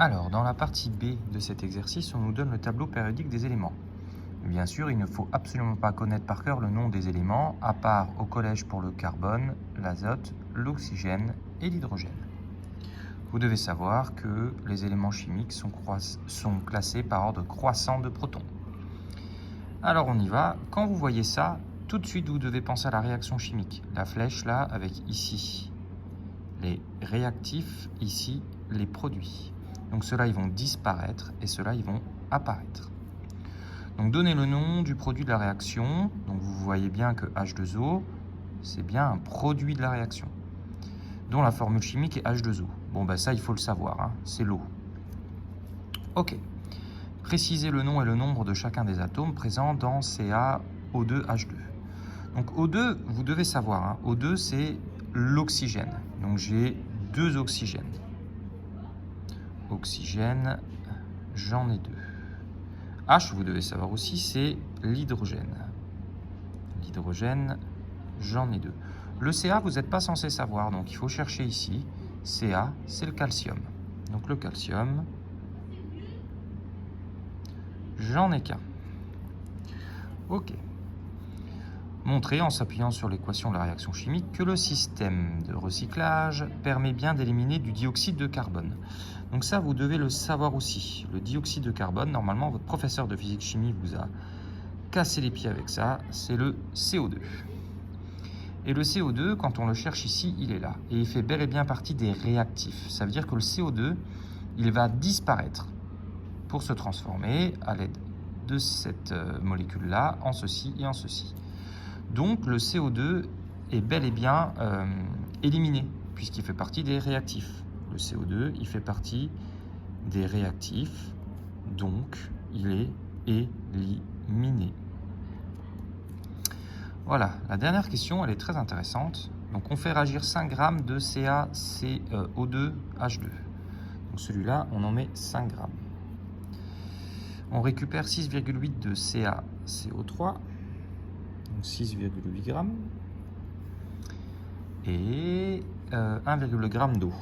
Alors, dans la partie B de cet exercice, on nous donne le tableau périodique des éléments. Bien sûr, il ne faut absolument pas connaître par cœur le nom des éléments, à part au collège pour le carbone, l'azote, l'oxygène et l'hydrogène. Vous devez savoir que les éléments chimiques sont classés par ordre croissant de protons. Alors on y va. Quand vous voyez ça, tout de suite vous devez penser à la réaction chimique. La flèche là, avec ici les réactifs, ici les produits. Donc ceux-là, ils vont disparaître et ceux-là, ils vont apparaître. Donc donnez le nom du produit de la réaction. Donc vous voyez bien que H2O, c'est bien un produit de la réaction, dont la formule chimique est H2O. Bon, ben ça, il faut le savoir, hein, c'est l'eau. Ok. Précisez le nom et le nombre de chacun des atomes présents dans CaO2H2. Donc O2, vous devez savoir, hein, O2, c'est l'oxygène. Donc j'ai 2 oxygènes. Oxygène, j'en ai 2. H, vous devez savoir aussi, c'est l'hydrogène. L'hydrogène, j'en ai 2. Le Ca, vous n'êtes pas censé savoir, donc il faut chercher ici. Ca, c'est le calcium. Donc le calcium, j'en ai qu'un. Ok. Montrer, en s'appuyant sur l'équation de la réaction chimique, que le système de recyclage permet bien d'éliminer du dioxyde de carbone. Donc ça, vous devez le savoir aussi. Le dioxyde de carbone, normalement, votre professeur de physique-chimie vous a cassé les pieds avec ça, c'est le CO2. Et le CO2, quand on le cherche ici, il est là. Et il fait bel et bien partie des réactifs. Ça veut dire que le CO2, il va disparaître pour se transformer à l'aide de cette molécule-là en ceci et en ceci. Donc le CO2 est bel et bien éliminé, puisqu'il fait partie des réactifs. Le CO2, il fait partie des réactifs, donc il est éliminé. Voilà, la dernière question, elle est très intéressante. Donc on fait réagir 5 grammes de CaCO2H2. Donc celui-là, on en met 5 grammes. On récupère 6,8 de CaCO3, donc 6,8 grammes, et 1,1 g d'eau.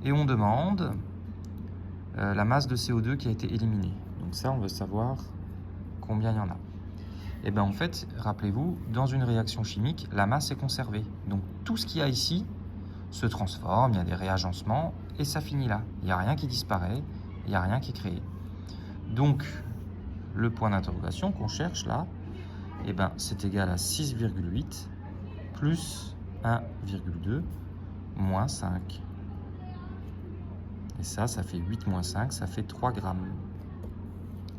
Et on demande la masse de CO2 qui a été éliminée. Donc ça, on veut savoir combien il y en a. Et bien en fait, rappelez-vous, dans une réaction chimique, la masse est conservée. Donc tout ce qu'il y a ici se transforme, il y a des réagencements, et ça finit là. Il n'y a rien qui disparaît, il n'y a rien qui est créé. Donc, le point d'interrogation qu'on cherche là, eh ben, c'est égal à 6,8 plus 1,2 moins 5. Et ça fait 8 moins 5, ça fait 3 grammes.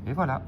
Et voilà.